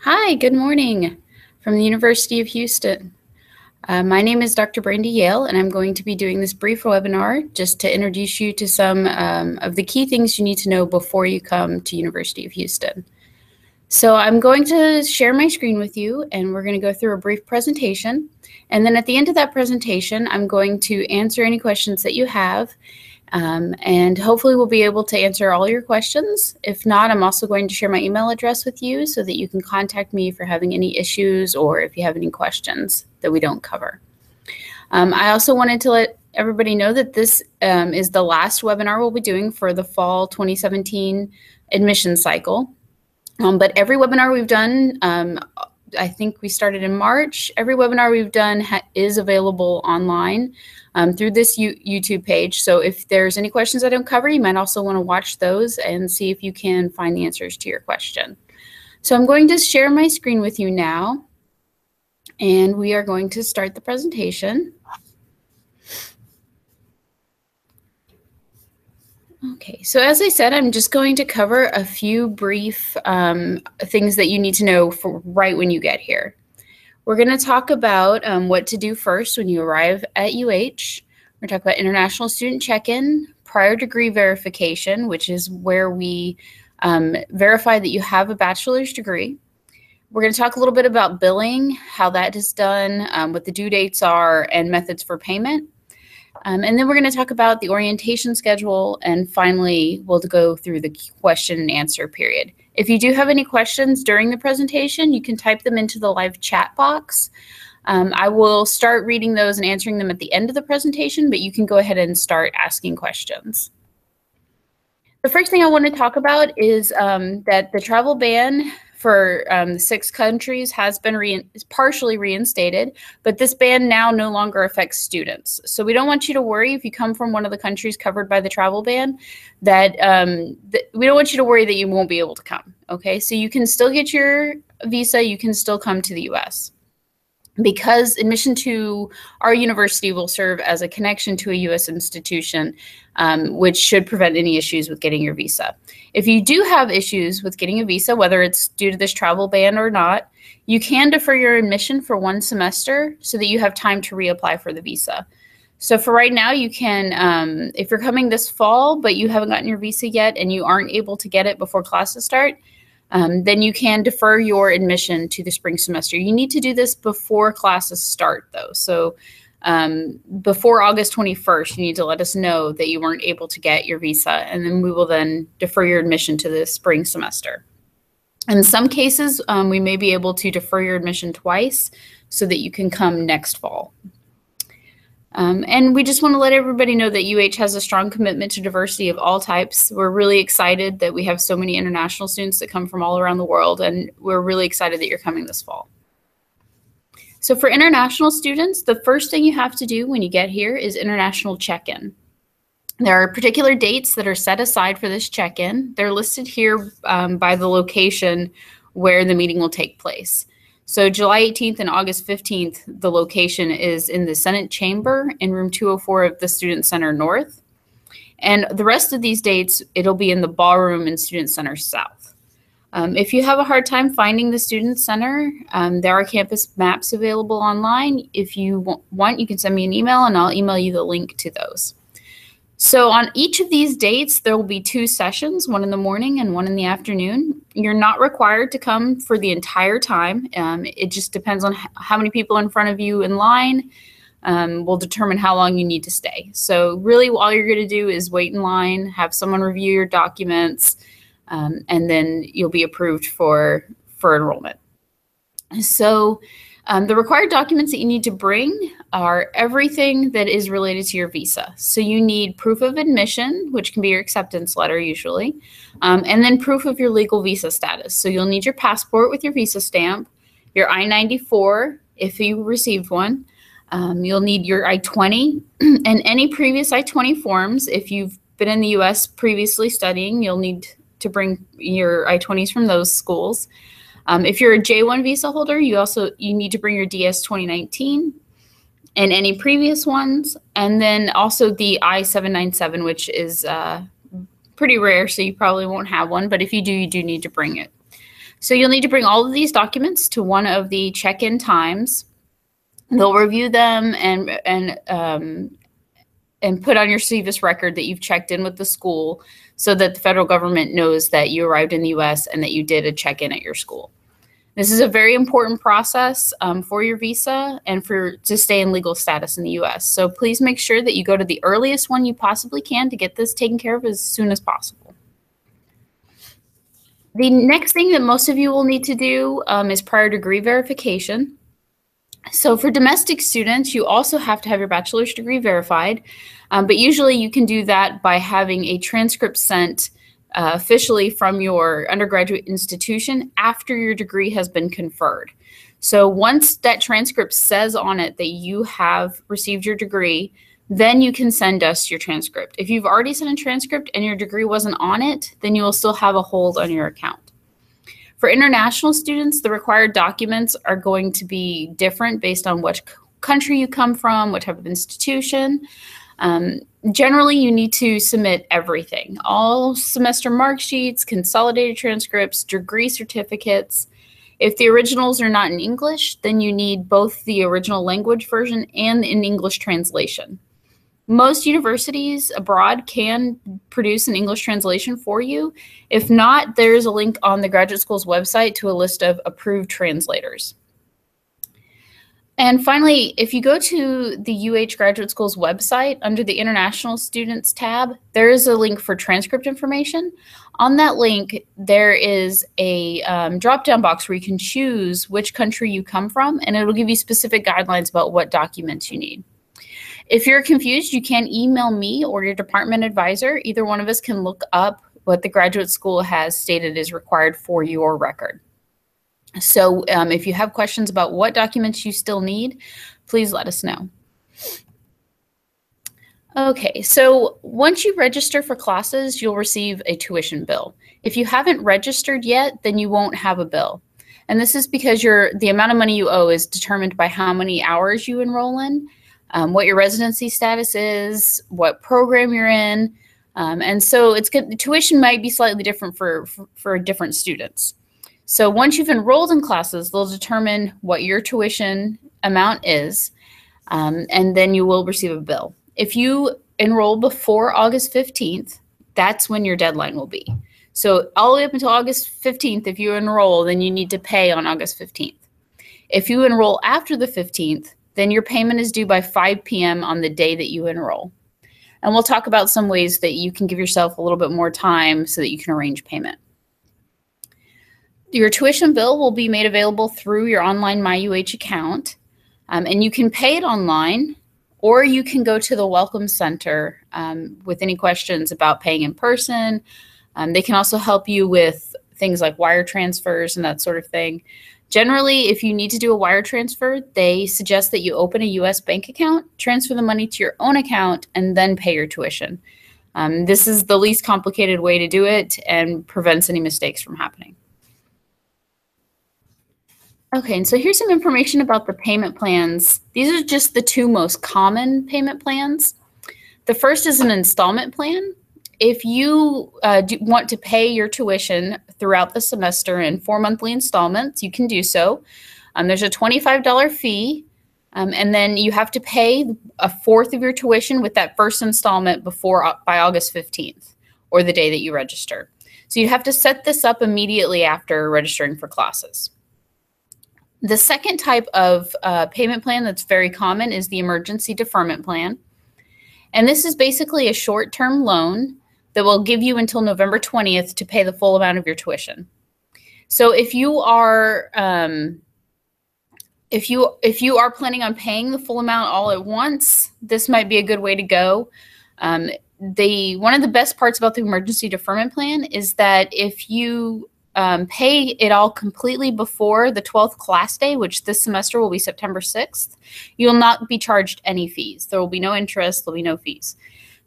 Hi, good morning from the University of Houston. My name is Dr. Brandy Yale, and I'm going to be doing this brief webinar just to introduce you to some of the key things you need to know before you come to University of Houston. So I'm going to share my screen with you, and we're going to go through a brief presentation. And then at the end of that presentation, I'm going to answer any questions that you have. And hopefully we'll be able to answer all your questions. If not, I'm also going to share my email address with you so that you can contact me if you're having any issues or if you have any questions that we don't cover. I also wanted to let everybody know that this is the last webinar we'll be doing for the fall 2017 admission cycle. But every webinar we've done, I think we started in March. Every webinar we've done is available online through this YouTube page. So if there's any questions I don't cover, you might also want to watch those and see if you can find the answers to your question. So I'm going to share my screen with you now, and we are going to start the presentation. Okay, so as I said, I'm just going to cover a few brief things that you need to know for right when you get here. We're going to talk about what to do first when you arrive at UH. We're going to talk about international student check-in, prior degree verification, which is where we verify that you have a bachelor's degree. We're going to talk a little bit about billing, how that is done, what the due dates are, and methods for payment. And then we're going to talk about the orientation schedule, and finally, we'll go through the question and answer period. If you do have any questions during the presentation, you can type them into the live chat box. I will start reading those and answering them at the end of the presentation, but you can go ahead and start asking questions. The first thing I want to talk about is that the travel ban for 6 countries has been partially reinstated, but this ban now no longer affects students. So we don't want you to worry if you come from one of the countries covered by the travel ban, that we don't want you to worry that you won't be able to come, okay? So you can still get your visa, you can still come to the US. Because admission to our university will serve as a connection to a U.S. institution, which should prevent any issues with getting your visa. If you do have issues with getting a visa, whether it's due to this travel ban or not, you can defer your admission for 1 semester so that you have time to reapply for the visa. So for right now, you can, if you're coming this fall, but you haven't gotten your visa yet and you aren't able to get it before classes start, then you can defer your admission to the spring semester. You need to do this before classes start, though. So before August 21st, you need to let us know that you weren't able to get your visa, and then we will then defer your admission to the spring semester. In some cases, we may be able to defer your admission twice so that you can come next fall. And we just want to let everybody know that UH has a strong commitment to diversity of all types. We're really excited that we have so many international students that come from all around the world, and we're really excited that you're coming this fall. So for international students, the first thing you have to do when you get here is international check-in. There are particular dates that are set aside for this check-in. They're listed here by the location where the meeting will take place. So July 18th and August 15th, the location is in the Senate Chamber in room 204 of the Student Center North. And the rest of these dates, it'll be in the ballroom in Student Center South. If you have a hard time finding the Student Center, there are campus maps available online. If you want, you can send me an email and I'll email you the link to those. So on each of these dates, there will be 2 sessions, one in the morning and one in the afternoon. You're not required to come for the entire time. It just depends on how many people in front of you in line will determine how long you need to stay. So really all you're going to do is wait in line, have someone review your documents, and then you'll be approved for enrollment. So the required documents that you need to bring are everything that is related to your visa. So you need proof of admission, which can be your acceptance letter usually, and then proof of your legal visa status. So you'll need your passport with your visa stamp, your I-94 if you received one. You'll need your I-20 and any previous I-20 forms. If you've been in the U.S. previously studying, you'll need to bring your I-20s from those schools. If you're a J1 visa holder, you need to bring your DS 2019 and any previous ones, and then also the I-797, which is pretty rare, so you probably won't have one, but if you do, you do need to bring it. So you'll need to bring all of these documents to one of the check-in times. They'll review them and put on your SEVIS record that you've checked in with the school so that the federal government knows that you arrived in the U.S. and that you did a check-in at your school. This is a very important process for your visa and to stay in legal status in the U.S. So please make sure that you go to the earliest one you possibly can to get this taken care of as soon as possible. The next thing that most of you will need to do is prior degree verification. So for domestic students, you also have to have your bachelor's degree verified, but usually you can do that by having a transcript sent officially from your undergraduate institution after your degree has been conferred. So once that transcript says on it that you have received your degree, then you can send us your transcript. If you've already sent a transcript and your degree wasn't on it, then you will still have a hold on your account. For international students, the required documents are going to be different based on which country you come from, what type of institution. Generally, you need to submit everything, all semester mark sheets, consolidated transcripts, degree certificates. If the originals are not in English, then you need both the original language version and an English translation. Most universities abroad can produce an English translation for you. If not, there's a link on the graduate school's website to a list of approved translators. And finally, if you go to the UH Graduate School's website, under the International Students tab, there is a link for transcript information. On that link, there is a drop-down box where you can choose which country you come from, and it'll give you specific guidelines about what documents you need. If you're confused, you can email me or your department advisor. Either one of us can look up what the graduate school has stated is required for your record. So if you have questions about what documents you still need, please let us know. Okay, so once you register for classes, you'll receive a tuition bill. If you haven't registered yet, then you won't have a bill. And this is because the amount of money you owe is determined by how many hours you enroll in, what your residency status is, what program you're in. And so it's good. The tuition might be slightly different for different students. So once you've enrolled in classes, they'll determine what your tuition amount is, and then you will receive a bill. If you enroll before August 15th, that's when your deadline will be. So all the way up until August 15th, if you enroll, then you need to pay on August 15th. If you enroll after the 15th, then your payment is due by 5 p.m. on the day that you enroll. And we'll talk about some ways that you can give yourself a little bit more time so that you can arrange payment. Your tuition bill will be made available through your online MyUH account, and you can pay it online, or you can go to the Welcome Center with any questions about paying in person. They can also help you with things like wire transfers and that sort of thing. Generally, if you need to do a wire transfer, they suggest that you open a U.S. bank account, transfer the money to your own account, and then pay your tuition. This is the least complicated way to do it and prevents any mistakes from happening. Okay, and so here's some information about the payment plans. These are just the two most common payment plans. The first is an installment plan. If you want to pay your tuition throughout the semester in 4 monthly installments, you can do so. There's a $25 fee, and then you have to pay a fourth of your tuition with that first installment by August 15th, or the day that you register. So you have to set this up immediately after registering for classes. The second type of payment plan that's very common is the emergency deferment plan. And this is basically a short-term loan that will give you until November 20th to pay the full amount of your tuition. So if you are planning on paying the full amount all at once, this might be a good way to go. One of the best parts about the emergency deferment plan is that if you pay it all completely before the 12th class day, which this semester will be September 6th, you will not be charged any fees. There will be no interest, there'll be no fees.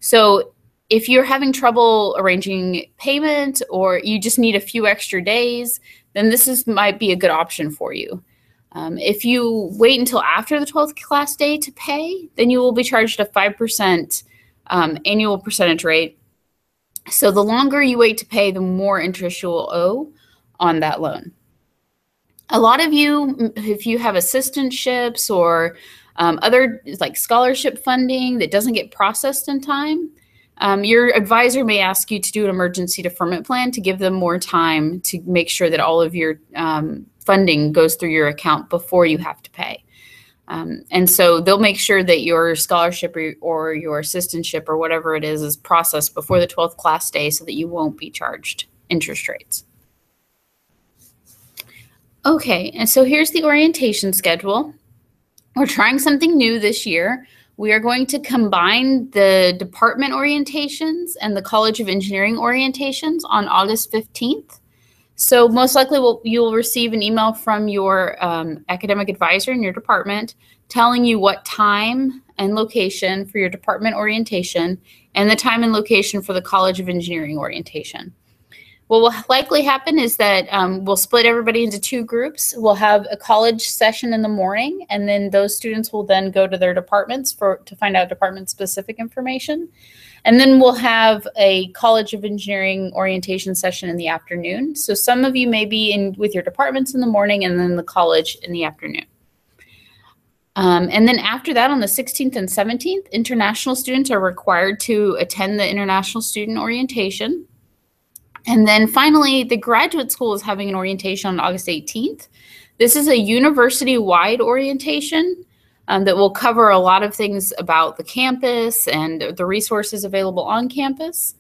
So if you're having trouble arranging payment or you just need a few extra days, then this might be a good option for you. If you wait until after the 12th class day to pay, then you will be charged a 5% annual percentage rate. So the longer you wait to pay, the more interest you will owe on that loan. A lot of you, if you have assistantships or other like scholarship funding that doesn't get processed in time, your advisor may ask you to do an emergency deferment plan to give them more time to make sure that all of your funding goes through your account before you have to pay. And so they'll make sure that your scholarship or your assistantship or whatever it is processed before the 12th class day so that you won't be charged interest rates. Okay, and so here's the orientation schedule. We're trying something new this year. We are going to combine the department orientations and the College of Engineering orientations on August 15th. So most likely you will receive an email from your academic advisor in your department telling you what time and location for your department orientation and the time and location for the College of Engineering orientation. What will likely happen is that we'll split everybody into two groups. We'll have a college session in the morning, and then those students will then go to their departments to find out department-specific information. And then we'll have a College of Engineering orientation session in the afternoon. So some of you may be in with your departments in the morning and then the college in the afternoon. And then after that, on the 16th and 17th, international students are required to attend the international student orientation. And then finally, the graduate school is having an orientation on August 18th. This is a university-wide orientation that will cover a lot of things about the campus and the resources available on campus.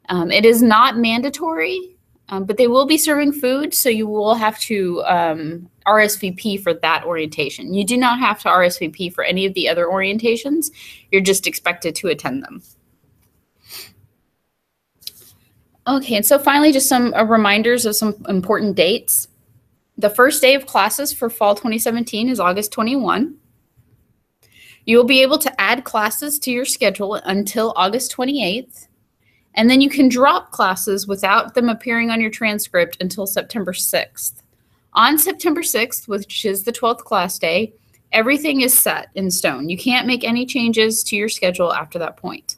It is not mandatory, but they will be serving food, so you will have to RSVP for that orientation. You do not have to RSVP for any of the other orientations. You're just expected to attend them. Okay, and so finally, just some reminders of some important dates. The first day of classes for fall 2017 is August 21. You will be able to add classes to your schedule until August 28th, and then you can drop classes without them appearing on your transcript until September 6th. On September 6th, which is the 12th class day, everything is set in stone. You can't make any changes to your schedule after that point.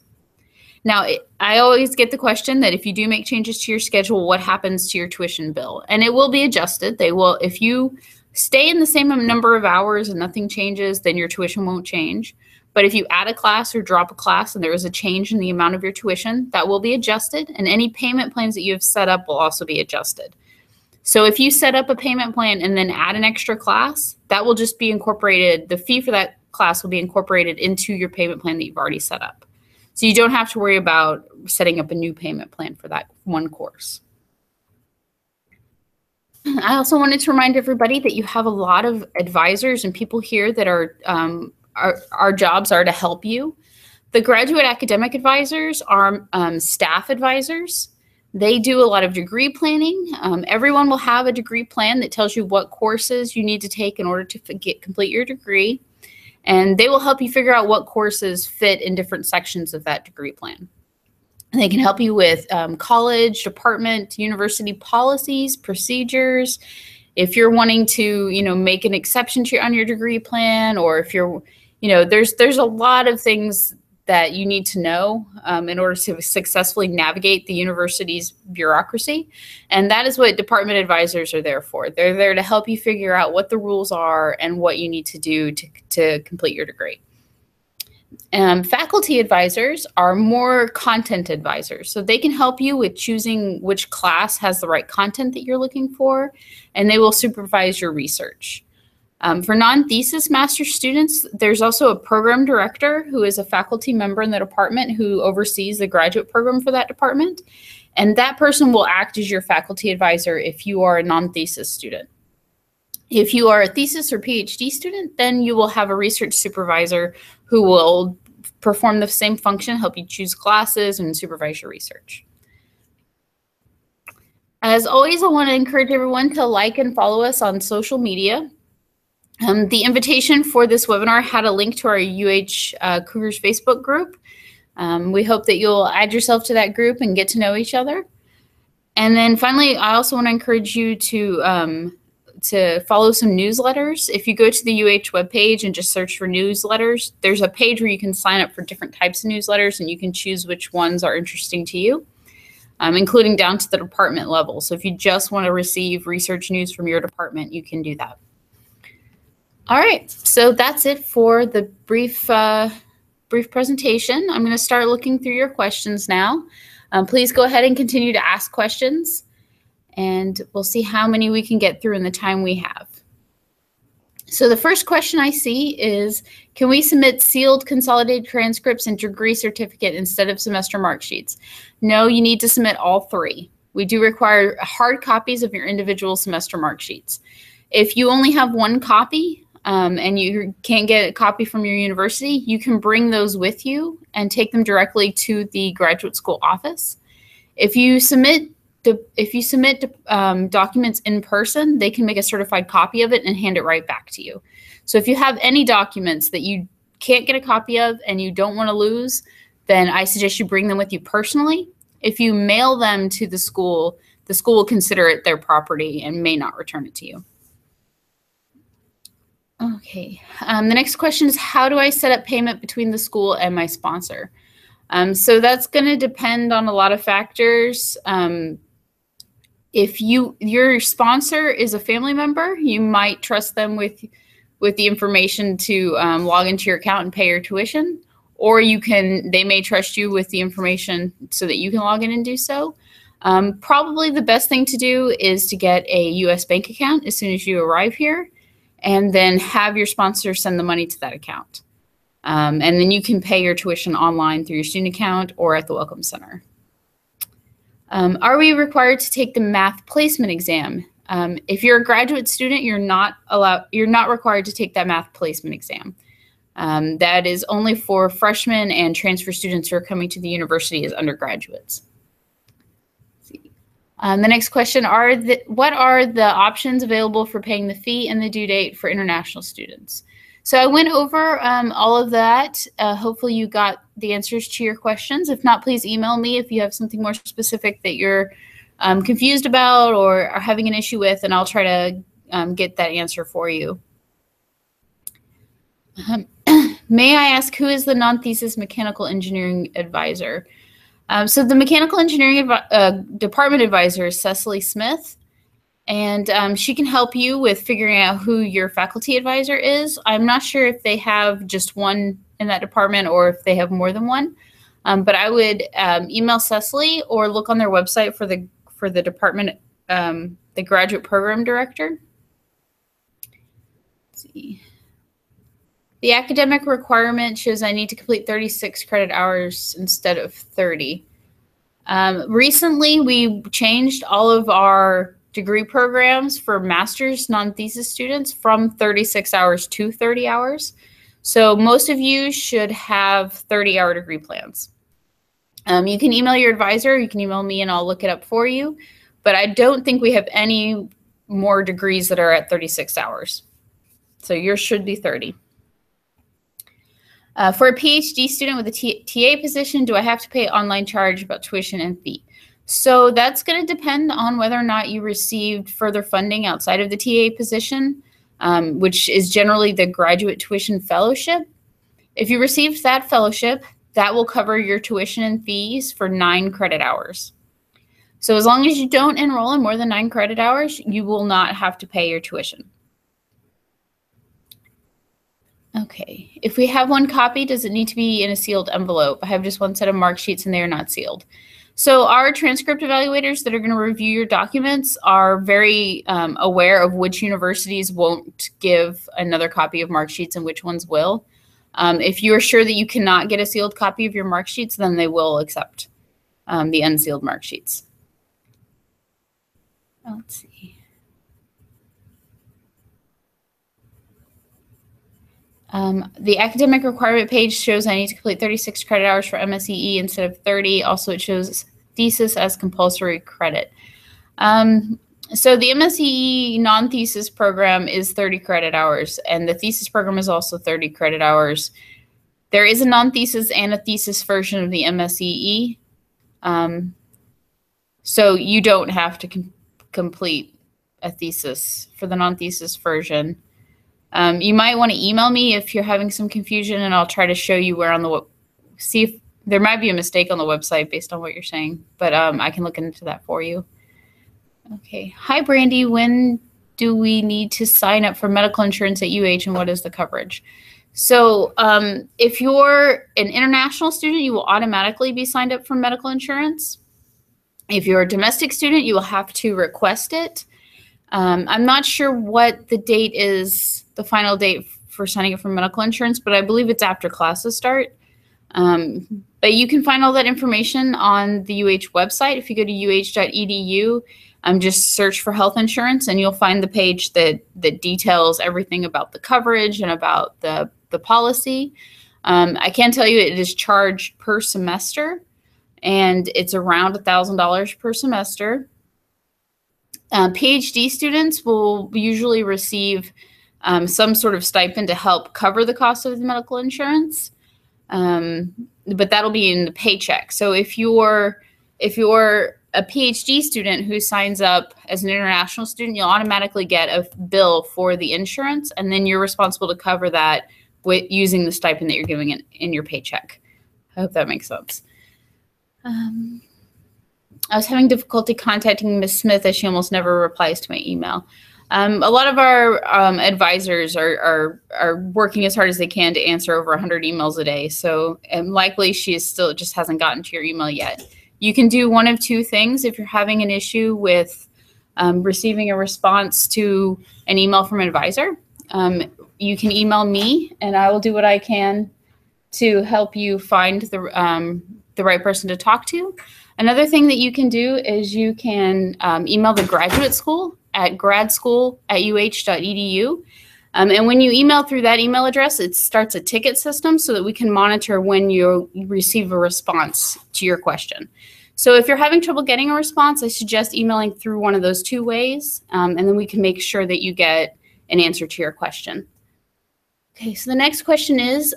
Now, I always get the question that if you do make changes to your schedule, what happens to your tuition bill? And it will be adjusted. They will, if you stay in the same number of hours and nothing changes, then your tuition won't change. But if you add a class or drop a class and there is a change in the amount of your tuition, that will be adjusted. And any payment plans that you have set up will also be adjusted. So if you set up a payment plan and then add an extra class, that will just be incorporated. The fee for that class will be incorporated into your payment plan that you've already set up. So you don't have to worry about setting up a new payment plan for that one course. I also wanted to remind everybody that you have a lot of advisors and people here that are our jobs are to help you. The graduate academic advisors are staff advisors. They do a lot of degree planning. Everyone will have a degree plan that tells you what courses you need to take in order to complete your degree. And they will help you figure out what courses fit in different sections of that degree plan. And they can help you with college, department, university policies, procedures. If you're wanting to, make an exception on your degree plan, or if you're, there's a lot of things that you need to know in order to successfully navigate the university's bureaucracy. And that is what department advisors are there for. They're there to help you figure out what the rules are and what you need to do to complete your degree. Faculty advisors are more content advisors. So they can help you with choosing which class has the right content that you're looking for, and they will supervise your research. For non-thesis master's students, there's also a program director who is a faculty member in the department who oversees the graduate program for that department. And that person will act as your faculty advisor if you are a non-thesis student. If you are a thesis or PhD student, then you will have a research supervisor who will perform the same function, help you choose classes and supervise your research. As always, I want to encourage everyone to like and follow us on social media. The invitation for this webinar had a link to our Cougars Facebook group. We hope that you'll add yourself to that group and get to know each other. And then finally, I also want to encourage you to follow some newsletters. If you go to the webpage and just search for newsletters, there's a page where you can sign up for different types of newsletters and you can choose which ones are interesting to you. including down to the department level. So if you just want to receive research news from your department, you can do that. All right, so that's it for the brief presentation. I'm going to start looking through your questions now. Please go ahead and continue to ask questions, and we'll see how many we can get through in the time we have. So the first question I see is, can we submit sealed consolidated transcripts and degree certificate instead of semester mark sheets? No, you need to submit all three. We do require hard copies of your individual semester mark sheets. If you only have one copy and you can't get a copy from your university, you can bring those with you and take them directly to the graduate school office. If you submit documents in person, they can make a certified copy of it and hand it right back to you. So if you have any documents that you can't get a copy of and you don't want to lose, then I suggest you bring them with you personally. If you mail them to the school will consider it their property and may not return it to you. Okay, the next question is, how do I set up payment between the school and my sponsor? So that's going to depend on a lot of factors. If your sponsor is a family member, you might trust them with the information to log into your account and pay your tuition, or they may trust you with the information so that you can log in and do so. Probably the best thing to do is to get a U.S. bank account as soon as you arrive here, and then have your sponsor send the money to that account. And then you can pay your tuition online through your student account or at the Welcome Center. Are we required to take the math placement exam? If you're a graduate student, you're not required to take that math placement exam. That is only for freshmen and transfer students who are coming to the university as undergraduates. The next question, what are the options available for paying the fee and the due date for international students? So I went over all of that. Hopefully you got the answers to your questions. If not, please email me if you have something more specific that you're confused about or are having an issue with, and I'll try to get that answer for you. May I ask, who is the non-thesis mechanical engineering advisor? So the mechanical engineering department advisor is Cecily Smith. And she can help you with figuring out who your faculty advisor is. I'm not sure if they have just one in that department or if they have more than one. But I would email Cecily or look on their website for the department, the graduate program director. Let's see. The academic requirement shows I need to complete 36 credit hours instead of 30. Recently, we changed all of our degree programs for master's non-thesis students from 36 hours to 30 hours. So most of you should have 30-hour degree plans. You can email your advisor, you can email me, and I'll look it up for you. But I don't think we have any more degrees that are at 36 hours. So yours should be 30. For a PhD student with a TA position, do I have to pay online charge about tuition and fee? So that's going to depend on whether or not you received further funding outside of the TA position, which is generally the graduate tuition fellowship. If you received that fellowship, that will cover your tuition and fees for 9 credit hours. So as long as you don't enroll in more than 9 credit hours, you will not have to pay your tuition. Okay, if we have one copy, does it need to be in a sealed envelope? I have just one set of mark sheets and they are not sealed. So our transcript evaluators that are going to review your documents are very aware of which universities won't give another copy of mark sheets and which ones will. If you are sure that you cannot get a sealed copy of your mark sheets, then they will accept the unsealed mark sheets. Let's see. The academic requirement page shows I need to complete 36 credit hours for MSEE instead of 30. Also, it shows thesis as compulsory credit. So the MSEE non-thesis program is 30 credit hours, and the thesis program is also 30 credit hours. There is a non-thesis and a thesis version of the MSEE. So you don't have to complete a thesis for the non-thesis version. You might want to email me if you're having some confusion, and I'll try to show you where on the see There might be a mistake on the website based on what you're saying, but I can look into that for you. Okay. Hi, Brandy. When do we need to sign up for medical insurance at UH, and what is the coverage? So if you're an international student, you will automatically be signed up for medical insurance. If you're a domestic student, you will have to request it. I'm not sure what the date is, the final date for signing up for medical insurance, but I believe it's after classes start. But you can find all that information on the UH website. If you go to uh.edu, just search for health insurance, and you'll find the page that details everything about the coverage and about the policy. I can tell you it is charged per semester, and it's around $1,000 per semester. PhD students will usually receive some sort of stipend to help cover the cost of the medical insurance, but that'll be in the paycheck. So if you're a PhD student who signs up as an international student, you'll automatically get a bill for the insurance, and then you're responsible to cover that with using the stipend that you're giving in your paycheck. I hope that makes sense. I was having difficulty contacting Ms. Smith as she almost never replies to my email. A lot of our advisors are working as hard as they can to answer over 100 emails a day. So likely she is still just hasn't gotten to your email yet. You can do one of two things if you're having an issue with receiving a response to an email from an advisor. You can email me, and I will do what I can to help you find the right person to talk to. Another thing that you can do is you can email the graduate school at gradschool@uh.edu. And when you email through that email address, it starts a ticket system so that we can monitor when you receive a response to your question. So if you're having trouble getting a response, I suggest emailing through one of those two ways, and then we can make sure that you get an answer to your question. Okay, so the next question is,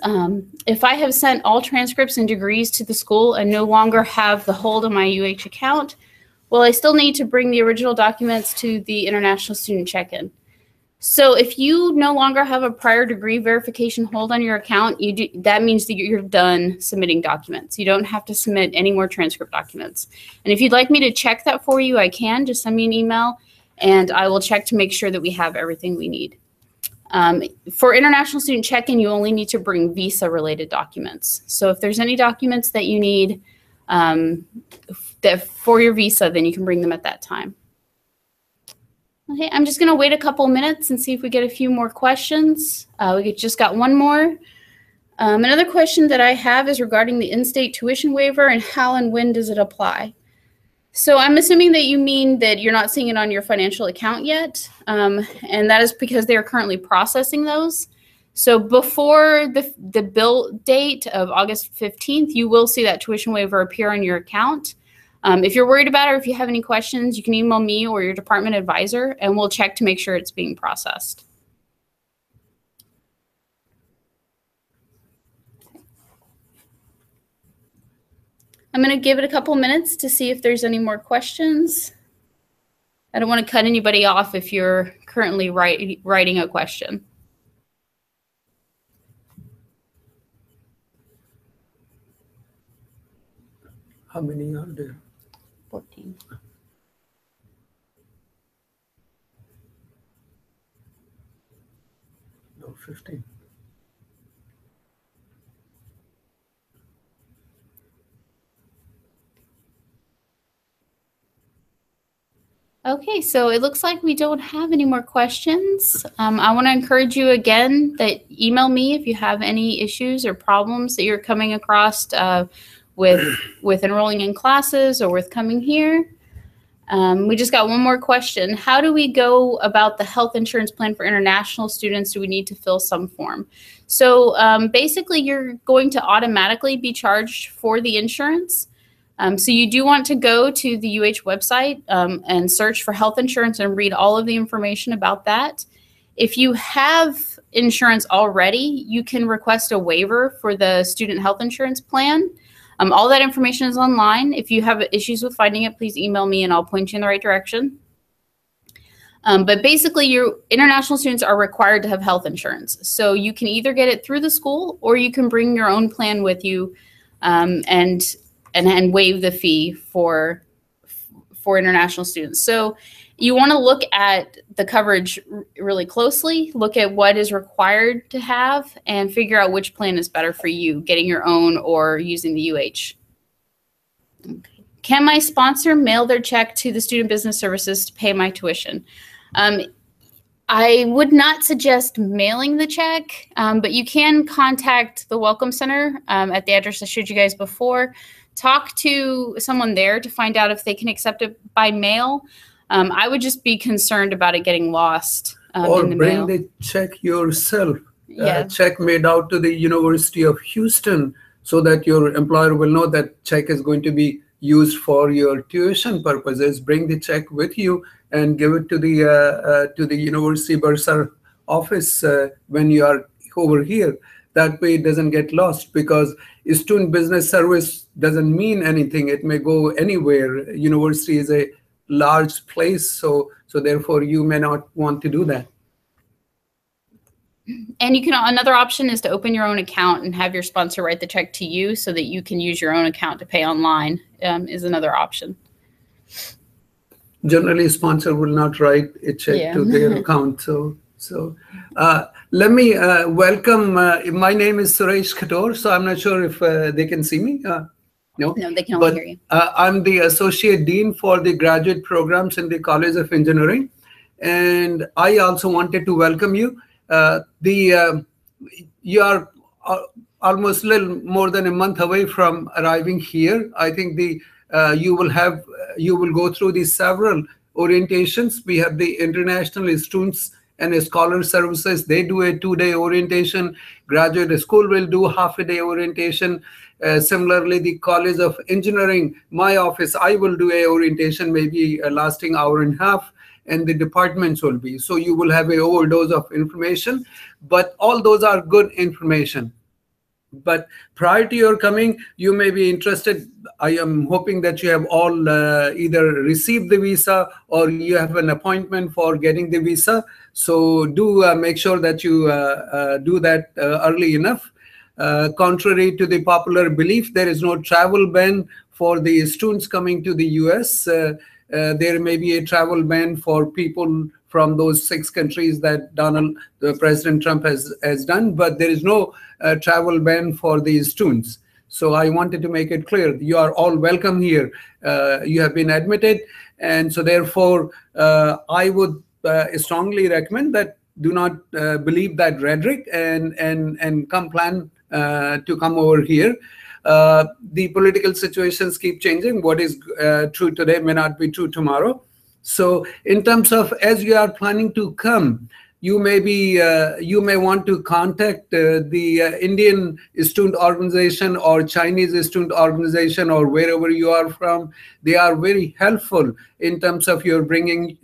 if I have sent all transcripts and degrees to the school and no longer have the hold on my UH account, will I still need to bring the original documents to the International Student Check-in? So if you no longer have a prior degree verification hold on your account, that means that you're done submitting documents. You don't have to submit any more transcript documents. And if you'd like me to check that for you, I can. Just send me an email, and I will check to make sure that we have everything we need. For International Student Check-in, you only need to bring visa-related documents. So if there's any documents that you need for your visa, then you can bring them at that time. Okay, I'm just going to wait a couple minutes and see if we get a few more questions. We just got one more. Another question that I have is regarding the in-state tuition waiver and how and when does it apply? So I'm assuming that you mean that you're not seeing it on your financial account yet, and that is because they are currently processing those. So before the bill date of August 15th, you will see that tuition waiver appear on your account. If you're worried about it or if you have any questions, you can email me or your department advisor, and we'll check to make sure it's being processed. I'm going to give it a couple minutes to see if there's any more questions. I don't want to cut anybody off if you're currently writing a question. How many are there? 14. No, 15. Okay, so it looks like we don't have any more questions. I want to encourage you again that email me if you have any issues or problems that you're coming across with enrolling in classes or with coming here. We just got one more question. How do we go about the health insurance plan for international students? Do we need to fill some form? So basically, you're going to automatically be charged for the insurance. So you do want to go to the UH website and search for health insurance and read all of the information about that. If you have insurance already, you can request a waiver for the student health insurance plan. All that information is online. If you have issues with finding it, please email me and I'll point you in the right direction. But basically, your international students are required to have health insurance. So you can either get it through the school or you can bring your own plan with you and waive the fee for international students. So you want to look at the coverage really closely, look at what is required to have, and figure out which plan is better for you, getting your own or using the UH. Okay. Can my sponsor mail their check to the Student Business Services to pay my tuition? I would not suggest mailing the check, but you can contact the Welcome Center at the address I showed you guys before. Talk to someone there to find out if they can accept it by mail. I would just be concerned about it getting lost Or in the bring mail. the check yourself. Yeah. Check made out to the University of Houston so that your employer will know that check is going to be used for your tuition purposes. Bring the check with you and give it to the university bursar office when you are over here. That way it doesn't get lost, because student business service doesn't mean anything. It may go anywhere. University is a large place, so therefore you may not want to do that. And you can, another option is to open your own account and have your sponsor write the check to you so that you can use your own account to pay online, is another option. Generally, sponsor will not write a check to their account. So let me welcome. My name is Suresh Khator, so I'm not sure if they can see me. No, they can only hear you. I'm the Associate Dean for the graduate programs in the College of Engineering. And I also wanted to welcome you. You are almost a little more than a month away from arriving here. I think you will go through these several orientations. We have the International Students and Scholar Services. They do a 2-day orientation. Graduate School will do half-a-day orientation. Similarly, the College of Engineering, my office, I will do a orientation, maybe lasting hour and a half, and the departments will be. So you will have an overdose of information, but all those are good information. But prior to your coming, you may be interested. I am hoping that you have all either received the visa or you have an appointment for getting the visa. So do make sure that you do that early enough. Contrary to the popular belief, there is no travel ban for the students coming to the US. There may be a travel ban for people from those 6 countries that President Trump has done, but there is no travel ban for these students. So I wanted to make it clear, you are all welcome here. You have been admitted, and so therefore I would strongly recommend that do not believe that rhetoric and come plan to come over here. The political situations keep changing. What is true today may not be true tomorrow. So in terms of, as you are planning to come, you may want to contact the Indian student organization or Chinese student organization or wherever you are from. They are very helpful in terms of your bringing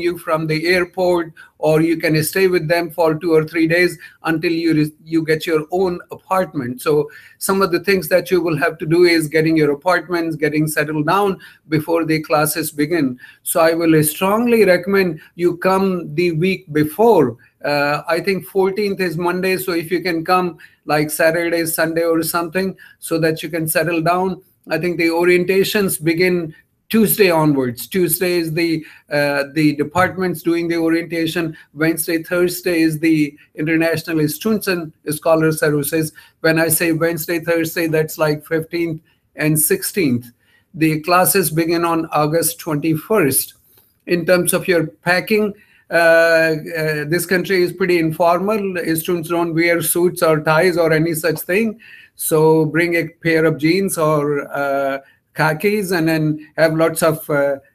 you from the airport, or you can stay with them for 2 or 3 days until you get your own apartment. So some of the things that you will have to do is getting your apartments, getting settled down before the classes begin. So I will strongly recommend you come the week before. I think 14th is Monday, so if you can come like Saturday, Sunday or something, so that you can settle down. I think the orientations begin Tuesday onwards. Tuesday is the departments doing the orientation. Wednesday, Thursday is the International Students and Scholar Services. When I say Wednesday, Thursday, that's like 15th and 16th. The classes begin on August 21st. In terms of your packing, this country is pretty informal. Students don't wear suits or ties or any such thing. So bring a pair of jeans or khakis, and then have lots of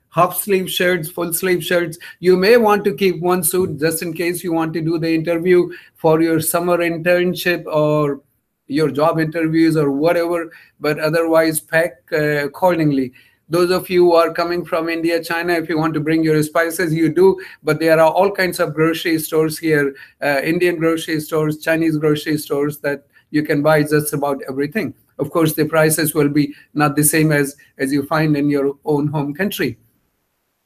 half sleeve shirts, full sleeve shirts. You may want to keep one suit just in case you want to do the interview for your summer internship or your job interviews or whatever, but otherwise pack accordingly. Those of you who are coming from India, China, if you want to bring your spices, you do. But there are all kinds of grocery stores here, Indian grocery stores, Chinese grocery stores, that you can buy just about everything. Of course, the prices will be not the same as you find in your own home country.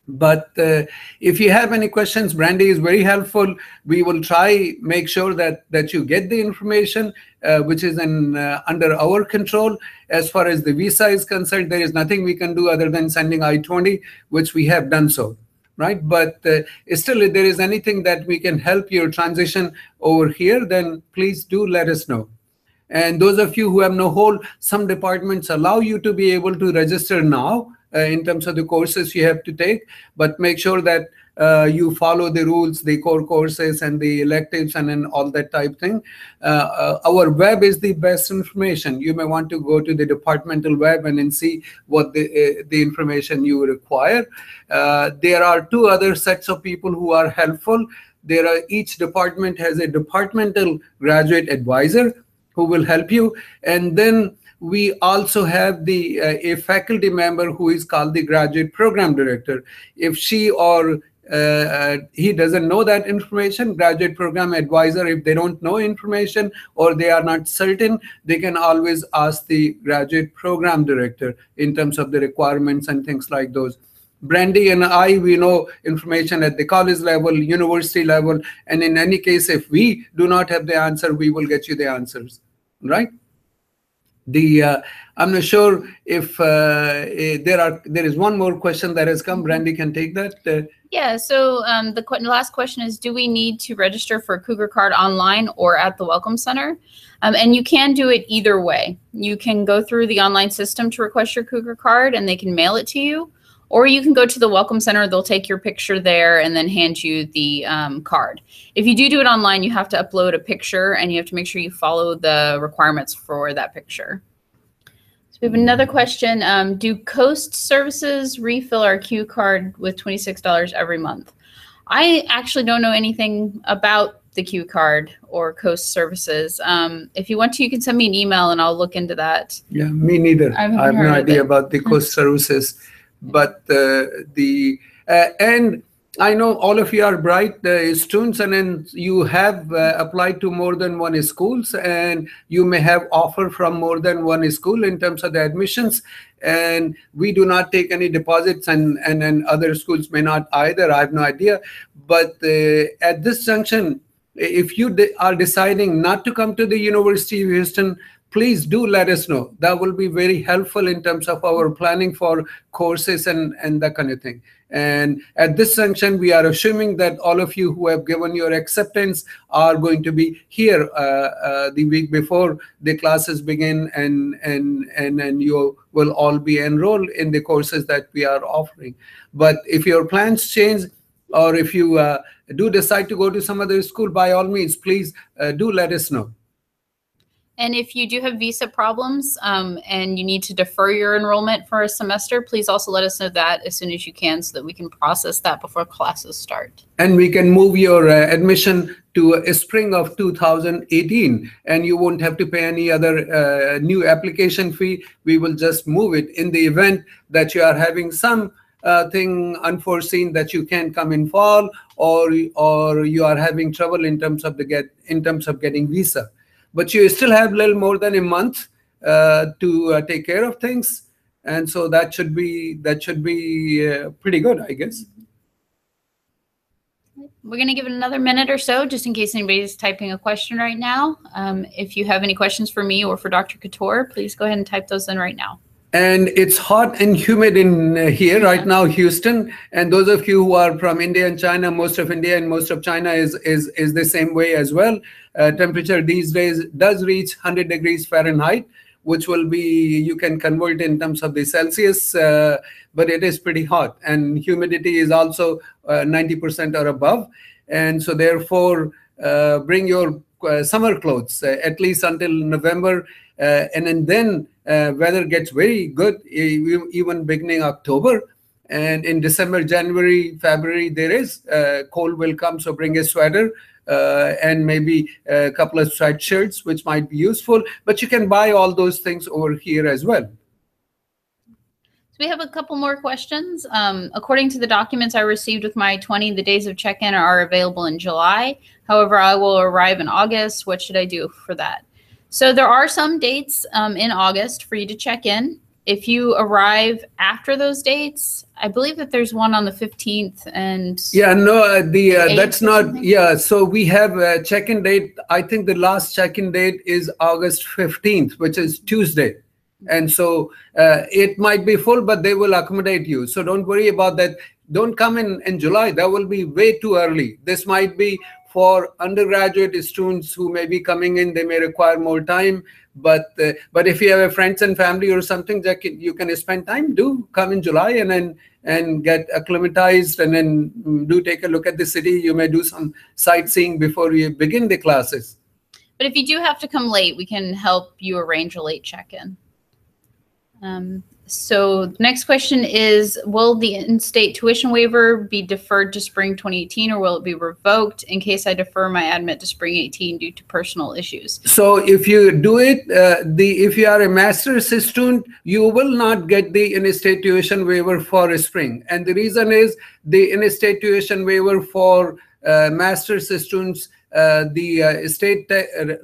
But if you have any questions, Brandy is very helpful. We will try make sure that you get the information which is under our control. As far as the visa is concerned, there is nothing we can do other than sending I-20, which we have done so, right? But still, if there is anything that we can help your transition over here, then please do let us know. And those of you who have no hold, some departments allow you to be able to register now in terms of the courses you have to take, but make sure that you follow the rules, the core courses and the electives and then all that type thing. Our web is the best information. You may want to go to the departmental web and then see what the information you require. There are two other sets of people who are helpful. Each department has a departmental graduate advisor who will help you. And then we also have a faculty member who is called the graduate program director. If she or he doesn't know that information, graduate program advisor, if they don't know information or they are not certain, they can always ask the graduate program director in terms of the requirements and things like those. Brandy and I, we know information at the college level, university level, and in any case, if we do not have the answer, we will get you the answers, right? I'm not sure if there is one more question that has come. Brandy can take that. Yeah, so the last question is, do we need to register for a Cougar Card online or at the Welcome Center? And you can do it either way. You can go through the online system to request your Cougar Card and they can mail it to you. Or you can go to the Welcome Center, they'll take your picture there and then hand you the card. If you do it online, you have to upload a picture and you have to make sure you follow the requirements for that picture. So we have another question. Do Coast Services refill our Q card with $26 every month? I actually don't know anything about the Q card or Coast Services. If you want to, you can send me an email and I'll look into that. Yeah, me neither. I have no idea about the Coast Services. But and I know all of you are bright students, and then you have applied to more than one schools, and you may have offer from more than one school in terms of the admissions. And we do not take any deposits, and other schools may not either. I have no idea. But at this junction, if you are deciding not to come to the University of Houston, please do let us know. That will be very helpful in terms of our planning for courses and that kind of thing. And at this junction, we are assuming that all of you who have given your acceptance are going to be here the week before the classes begin, and you will all be enrolled in the courses that we are offering. But if your plans change, or if you do decide to go to some other school, by all means, please do let us know. And if you do have visa problems and you need to defer your enrollment for a semester, please also let us know that as soon as you can so that we can process that before classes start. And we can move your admission to spring of 2018, and you won't have to pay any other new application fee. We will just move it in the event that you are having some thing unforeseen that you can't come in fall, or you are having trouble in terms of getting visa. But you still have a little more than a month to take care of things, and so that should be pretty good, I guess. We're going to give it another minute or so, just in case anybody's typing a question right now. If you have any questions for me or for Dr. Couture, please go ahead and type those in right now. And it's hot and humid in here right now, Houston. And those of you who are from India and China, most of India and most of China is the same way as well. Temperature these days does reach 100 degrees Fahrenheit, which will be, you can convert in terms of the Celsius, but it is pretty hot. And humidity is also 90% or above. And so therefore, bring your summer clothes, at least until November. And then weather gets very good, even beginning October. And in December, January, February, there is cold will come, so bring a sweater and maybe a couple of striped shirts, which might be useful. But you can buy all those things over here as well. So we have a couple more questions. According to the documents I received with my I-20, the days of check-in are available in July. However, I will arrive in August. What should I do for that? So there are some dates in August for you to check in. If you arrive after those dates, I believe that there's one on the 15th and Yeah, no, that's 8th or not, something. yeah. So we have a check-in date. I think the last check-in date is August 15th, which is Tuesday. And so it might be full, but they will accommodate you. So don't worry about that. Don't come in July. That will be way too early. This might be for undergraduate students who may be coming in. They may require more time. But if you have a friends and family or something that you can spend time, do come in July and get acclimatized, and then do take a look at the city. You may do some sightseeing before you begin the classes. But if you do have to come late, we can help you arrange a late check-in. So the next question is, will the in-state tuition waiver be deferred to spring 2018, or will it be revoked in case I defer my admit to spring 18 due to personal issues? So if you do it, if you are a master's student, you will not get the in-state tuition waiver for spring. And the reason is the in-state tuition waiver for master's students, the state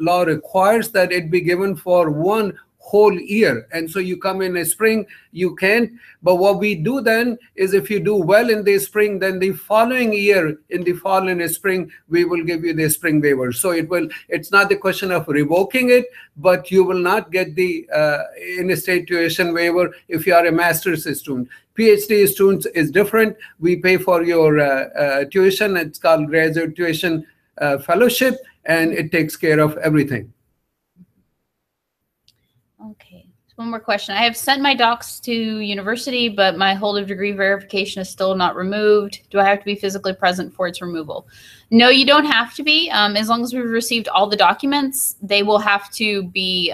law requires that it be given for one whole year. And so you come in a spring, you can't. But what we do then is, if you do well in the spring, then the following year in the fall and spring, we will give you the spring waiver. So it's not the question of revoking it, but you will not get the in-state tuition waiver if you are a master's student. PhD students is different. We pay for your tuition. It's called graduate tuition fellowship, and it takes care of everything. Okay, so one more question. I have sent my docs to university, but my hold of degree verification is still not removed. Do I have to be physically present for its removal? No, you don't have to be. As long as we've received all the documents, they will have to be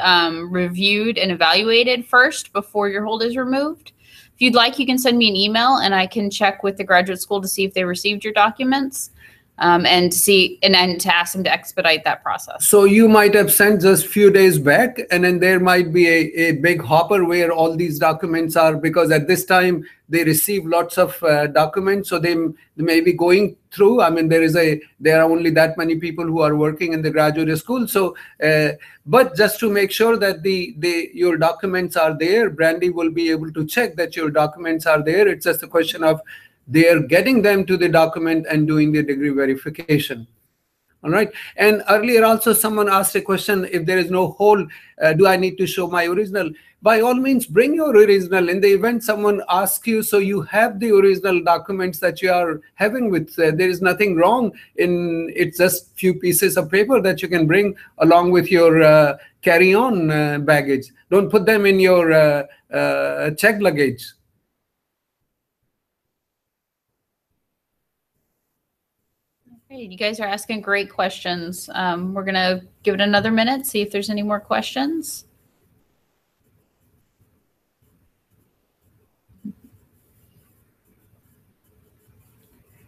reviewed and evaluated first before your hold is removed. If you'd like, you can send me an email and I can check with the graduate school to see if they received your documents. And to ask them to expedite that process. So you might have sent just a few days back, and then there might be a big hopper where all these documents are, because at this time they receive lots of documents, so they may be going through. I mean, there are only that many people who are working in the graduate school. So, but just to make sure that your documents are there, Brandy will be able to check that your documents are there. It's just a question of they're getting them to the document and doing the degree verification. All right. And earlier also someone asked a question, if there is no hold, do I need to show my original? By all means, bring your original. In the event someone asks you, so you have the original documents that you are having with, there is nothing wrong in, it's just few pieces of paper that you can bring along with your carry-on baggage. Don't put them in your checked luggage. You guys are asking great questions. We're going to give it another minute, see if there's any more questions.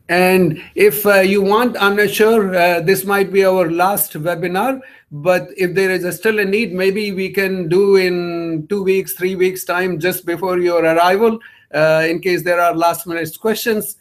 And if you want, I'm not sure, this might be our last webinar, but if there is still a need, maybe we can do in 2 weeks, 3 weeks time, just before your arrival, in case there are last minute questions.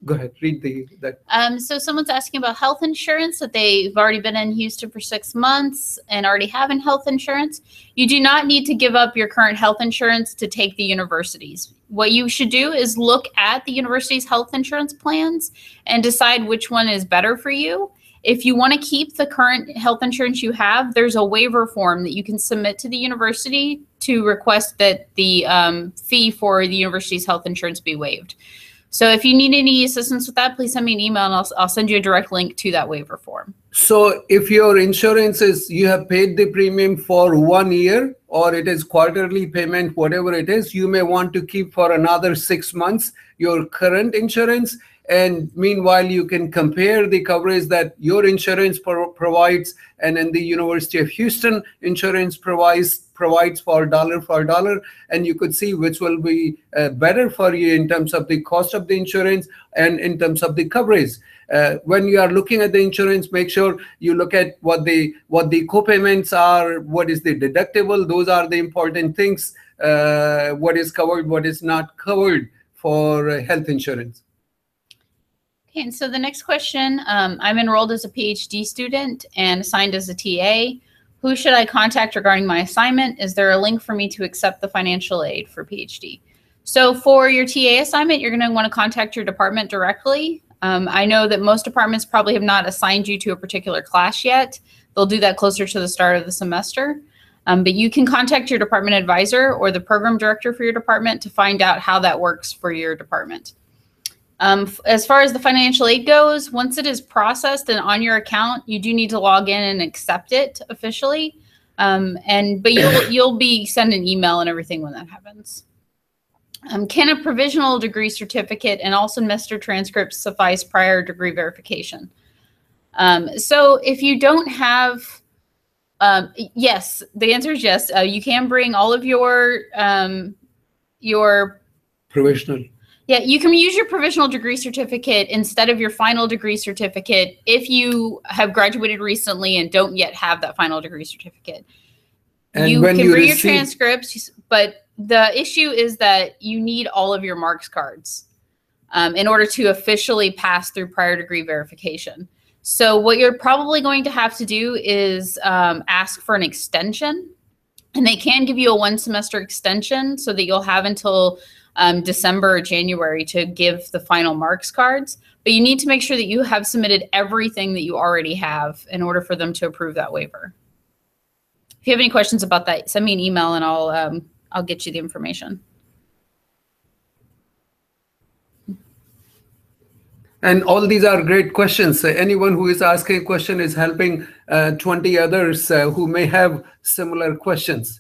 Go ahead, read that. So someone's asking about health insurance, that they've already been in Houston for 6 months and already have health insurance. You do not need to give up your current health insurance to take the universities. What you should do is look at the university's health insurance plans and decide which one is better for you. If you want to keep the current health insurance you have, there's a waiver form that you can submit to the university to request that the fee for the university's health insurance be waived. So if you need any assistance with that, please send me an email and I'll send you a direct link to that waiver form. So if your insurance is, you have paid the premium for 1 year, or it is quarterly payment, whatever it is, you may want to keep for another 6 months your current insurance. And meanwhile, you can compare the coverage that your insurance provides, and then the University of Houston insurance provides for dollar, and you could see which will be better for you in terms of the cost of the insurance and in terms of the coverage. When you are looking at the insurance, make sure you look at what the co-payments are, what is the deductible. Those are the important things. What is covered, what is not covered for health insurance. Okay, and so the next question, I'm enrolled as a PhD student and assigned as a TA. Who should I contact regarding my assignment? Is there a link for me to accept the financial aid for PhD? So for your TA assignment, you're going to want to contact your department directly. I know that most departments probably have not assigned you to a particular class yet. They'll do that closer to the start of the semester. But you can contact your department advisor or the program director for your department to find out how that works for your department. As far as the financial aid goes, once it is processed and on your account, you do need to log in and accept it officially. But you'll be sent an email and everything when that happens. Can a provisional degree certificate and all semester transcripts suffice prior degree verification? So if you don't have, yes, the answer is yes. You can bring all of your provisional. Yeah, you can use your provisional degree certificate instead of your final degree certificate if you have graduated recently and don't yet have that final degree certificate. And you when can you bring receive your transcripts, but the issue is that you need all of your marks cards in order to officially pass through prior degree verification. So what you're probably going to have to do is ask for an extension, and they can give you a 1 semester extension so that you'll have until December or January to give the final marks cards. But you need to make sure that you have submitted everything that you already have in order for them to approve that waiver. If you have any questions about that, send me an email and I'll get you the information. And all these are great questions. Anyone who is asking a question is helping 20 others who may have similar questions.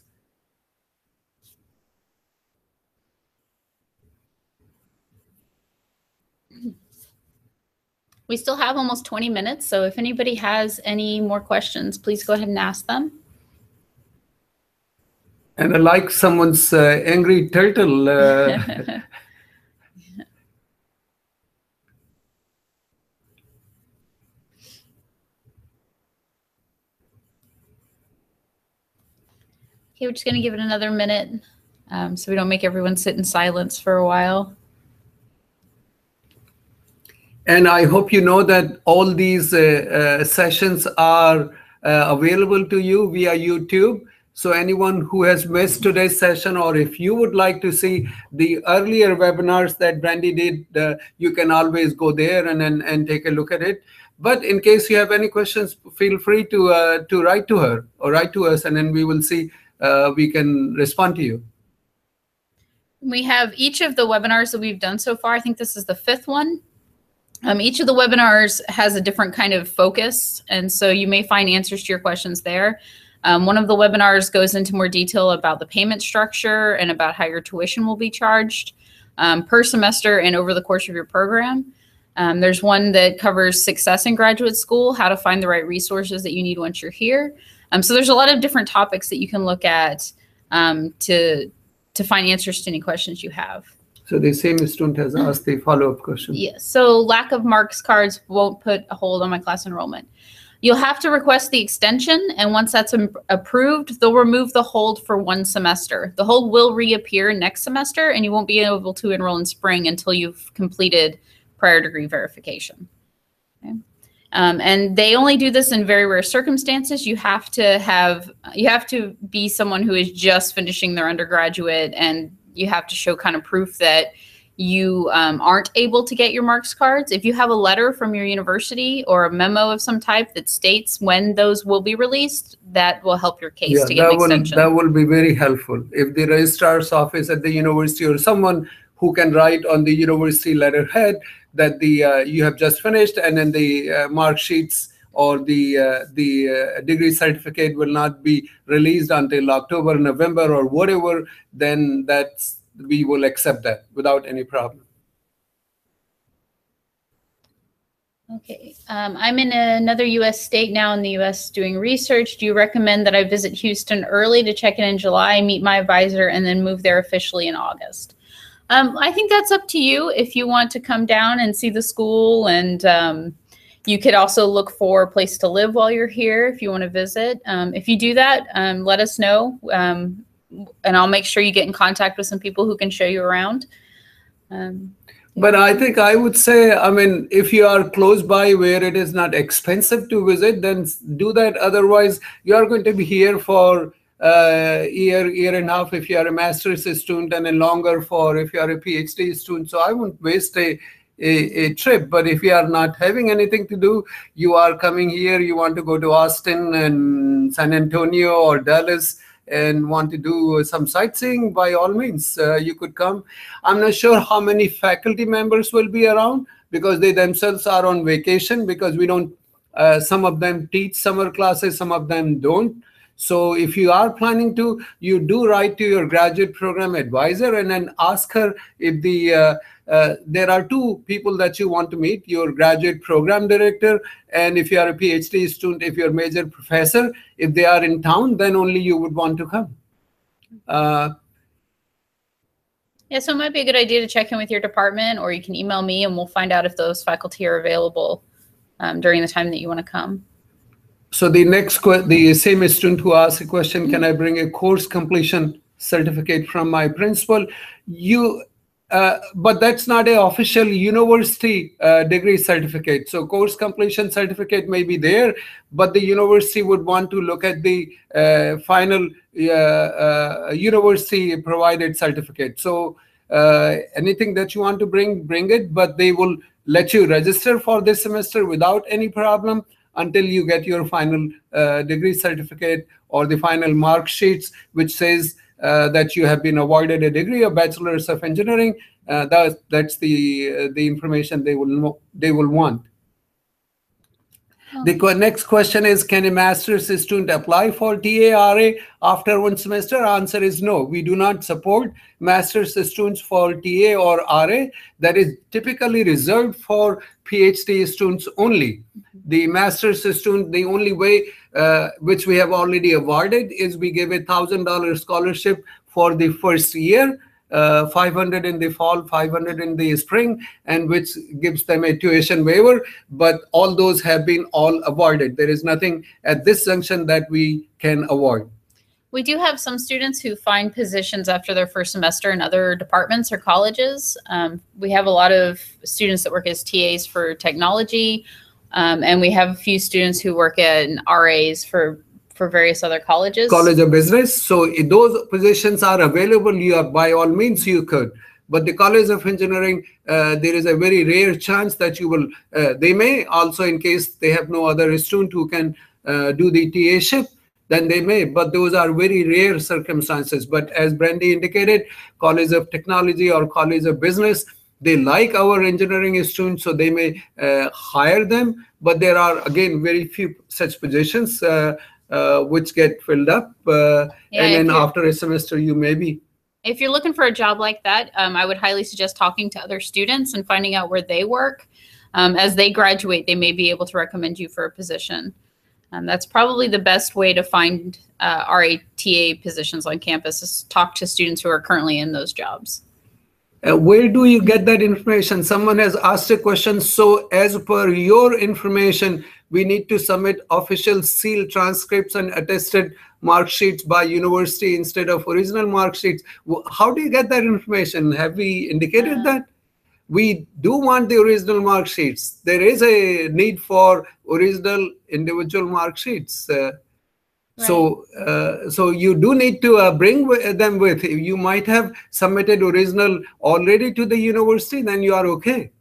We still have almost 20 minutes, so if anybody has any more questions, please go ahead and ask them. And I like someone's angry turtle. Okay, we're just going to give it another minute so we don't make everyone sit in silence for a while. And I hope you know that all these sessions are available to you via YouTube. So anyone who has missed today's session, or if you would like to see the earlier webinars that Brandy did, you can always go there and take a look at it. But in case you have any questions, feel free to write to her or write to us, and then we will see we can respond to you. We have each of the webinars that we've done so far. I think this is the 5th one. Each of the webinars has a different kind of focus, and so you may find answers to your questions there. One of the webinars goes into more detail about the payment structure and about how your tuition will be charged per semester and over the course of your program. There's one that covers success in graduate school, how to find the right resources that you need once you're here. So there's a lot of different topics that you can look at to find answers to any questions you have. So the same student has asked the follow-up question. Yes. So lack of marks cards won't put a hold on my class enrollment. You'll have to request the extension, and once that's approved, they'll remove the hold for 1 semester. The hold will reappear next semester, and you won't be able to enroll in spring until you've completed prior degree verification. Okay. And they only do this in very rare circumstances. You have to be someone who is just finishing their undergraduate, and you have to show kind of proof that you aren't able to get your marks cards. If you have a letter from your university or a memo of some type that states when those will be released, that will help your case to get an extension. That will be very helpful. If the registrar's office at the university or someone who can write on the university letterhead that you have just finished, and then the mark sheets or the degree certificate will not be released until October, November, or whatever, then we will accept that without any problem. Okay, I'm in another U.S. state now in the U.S. doing research. Do you recommend that I visit Houston early to check in July, meet my advisor, and then move there officially in August? I think that's up to you if you want to come down and see the school, and you could also look for a place to live while you're here if you want to visit. If you do that, let us know, and I'll make sure you get in contact with some people who can show you around. But I think I would say, I mean, if you are close by where it is not expensive to visit, then do that. Otherwise, you are going to be here for year and a half if you are a master's student, and then longer for if you are a PhD student. So I wouldn't waste a trip. But if you are not having anything to do, you are coming here, you want to go to Austin and San Antonio or Dallas and want to do some sightseeing, by all means, you could come. I'm not sure how many faculty members will be around because they themselves are on vacation, because we don't, some of them teach summer classes, some of them don't. So if you are planning to, you do write to your graduate program advisor and then ask her if there are two people that you want to meet, your graduate program director, and if you are a PhD student, if you're a major professor, if they are in town, then only you would want to come. Yeah, so it might be a good idea to check in with your department, or you can email me and we'll find out if those faculty are available during the time that you want to come. So the the same student who asked a question, can I bring a course completion certificate from my principal? But that's not an official university degree certificate. So course completion certificate may be there, but the university would want to look at the final university provided certificate. So anything that you want to bring it, but they will let you register for this semester without any problem until you get your final degree certificate or the final mark sheets, which says that you have been awarded a degree of Bachelor's of Engineering. That's the information they will want. The next question is, can a master's student apply for TARA after one semester? Answer is no. We do not support master's students for TA or RA. That is typically reserved for PhD students only. The master's student, the only way which we have already awarded is we give $1,000 scholarship for the first year, 500 in the fall, 500 in the spring, and which gives them a tuition waiver. But all those have been all awarded. There is nothing at this junction that we can award. We do have some students who find positions after their first semester in other departments or colleges. We have a lot of students that work as TAs for technology, and we have a few students who work in RAs for various other colleges. College of Business. So if those positions are available, you are, by all means you could. But the College of Engineering, there is a very rare chance that you will, they may also, in case they have no other student who can do the TA-ship, then they may, but those are very rare circumstances. But as Brandy indicated, College of Technology or College of Business, they like our engineering students, so they may hire them. But there are, again, very few such positions which get filled up. And then after a semester, you may be. If you're looking for a job like that, I would highly suggest talking to other students and finding out where they work. As they graduate, they may be able to recommend you for a position. That's probably the best way to find RATA positions on campus, is talk to students who are currently in those jobs. Where do you get that information? Someone has asked a question. So as per your information, we need to submit official sealed transcripts and attested mark sheets by university instead of original mark sheets. How do you get that information? Have we indicated that? We do want the original mark sheets. There is a need for original individual mark sheets. Right. So you do need to bring them with you. You might have submitted original already to the university, then you are okay.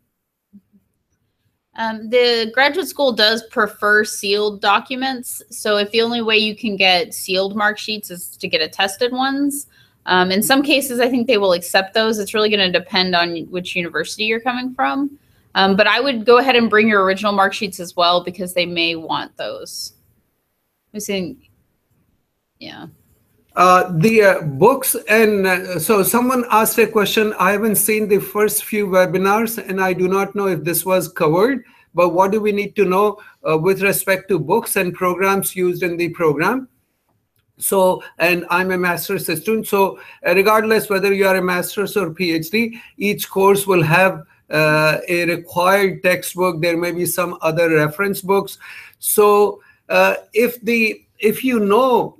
The graduate school does prefer sealed documents. So if the only way you can get sealed mark sheets is to get attested ones, in some cases, I think they will accept those. It's really going to depend on which university you're coming from. But I would go ahead and bring your original mark sheets as well, because they may want those. I'm saying, yeah. The books, and so someone asked a question. I haven't seen the first few webinars, and I do not know if this was covered, but what do we need to know with respect to books and programs used in the program? So, and I'm a master's student, so regardless whether you are a master's or PhD, each course will have a required textbook. There may be some other reference books. So if you know,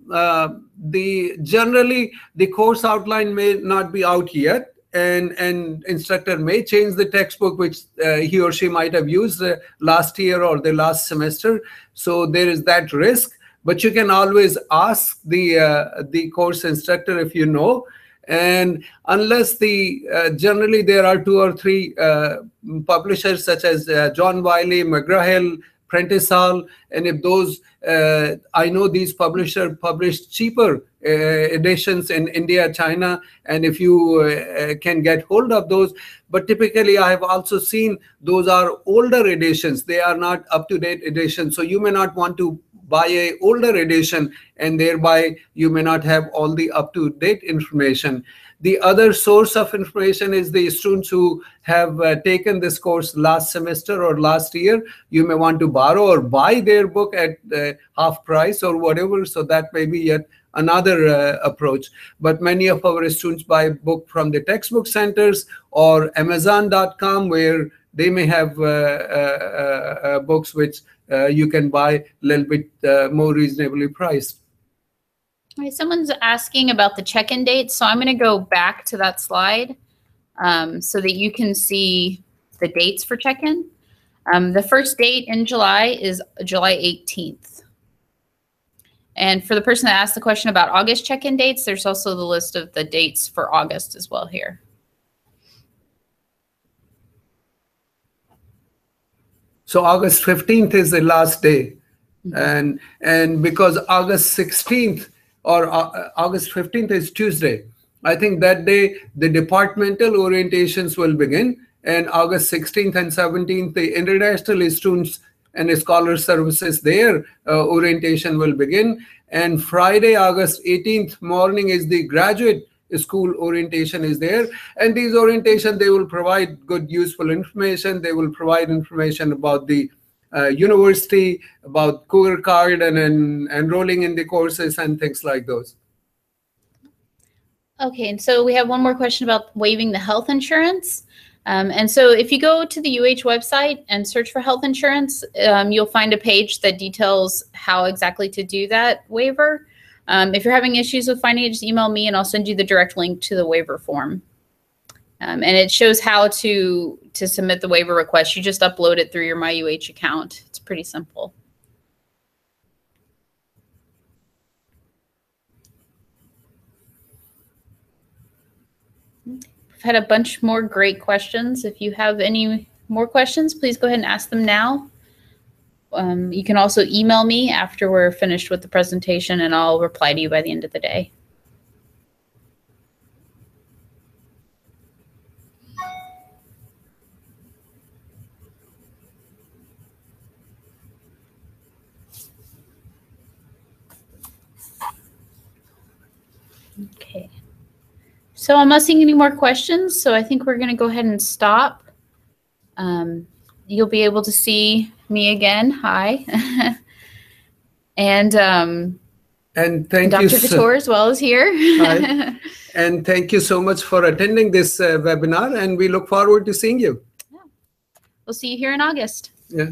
generally the course outline may not be out yet, and instructor may change the textbook which he or she might have used last year or the last semester. So there is that risk, but you can always ask the course instructor if you know. And unless generally there are 2 or 3 publishers such as John Wiley, McGraw-Hill, Prentice Hall, and if those, I know these publishers publish cheaper editions in India, China, and if you can get hold of those. But typically I have also seen those are older editions. They are not up-to-date editions. So you may not want to buy a older edition, and thereby you may not have all the up-to-date information. The other source of information is the students who have taken this course last semester or last year. You may want to borrow or buy their book at half price or whatever. So that may be yet another approach. But many of our students buy book from the textbook centers or Amazon.com, where they may have books which you can buy a little bit more reasonably priced. All right, someone's asking about the check-in dates, so I'm going to go back to that slide so that you can see the dates for check-in. The first date in July is July 18th. And for the person that asked the question about August check-in dates, there's also the list of the dates for August as well here. So August 15th is the last day. And because August 16th or August 15th is Tuesday, I think that day the departmental orientations will begin, and August 16th and 17th, the international students and scholar services, their orientation will begin. And Friday, August 18th morning is the graduate school orientation is there. And these orientation, they will provide good, useful information. They will provide information about the university, about career card and enrolling in the courses and things like those. Okay, and so we have one more question about waiving the health insurance. And so if you go to the UH website and search for health insurance, you'll find a page that details how exactly to do that waiver. If you're having issues with finding it, just email me and I'll send you the direct link to the waiver form. And it shows how to submit the waiver request. You just upload it through your MyUH account. It's pretty simple. I've had a bunch more great questions. If you have any more questions, please go ahead and ask them now. You can also email me after we're finished with the presentation, and I'll reply to you by the end of the day. Okay. So I'm not seeing any more questions, so I think we're going to go ahead and stop. You'll be able to see me again. Hi. and thank Dr. you, Couture as well as here. Hi. And thank you so much for attending this webinar, and we look forward to seeing you. Yeah. We'll see you here in August. Yeah.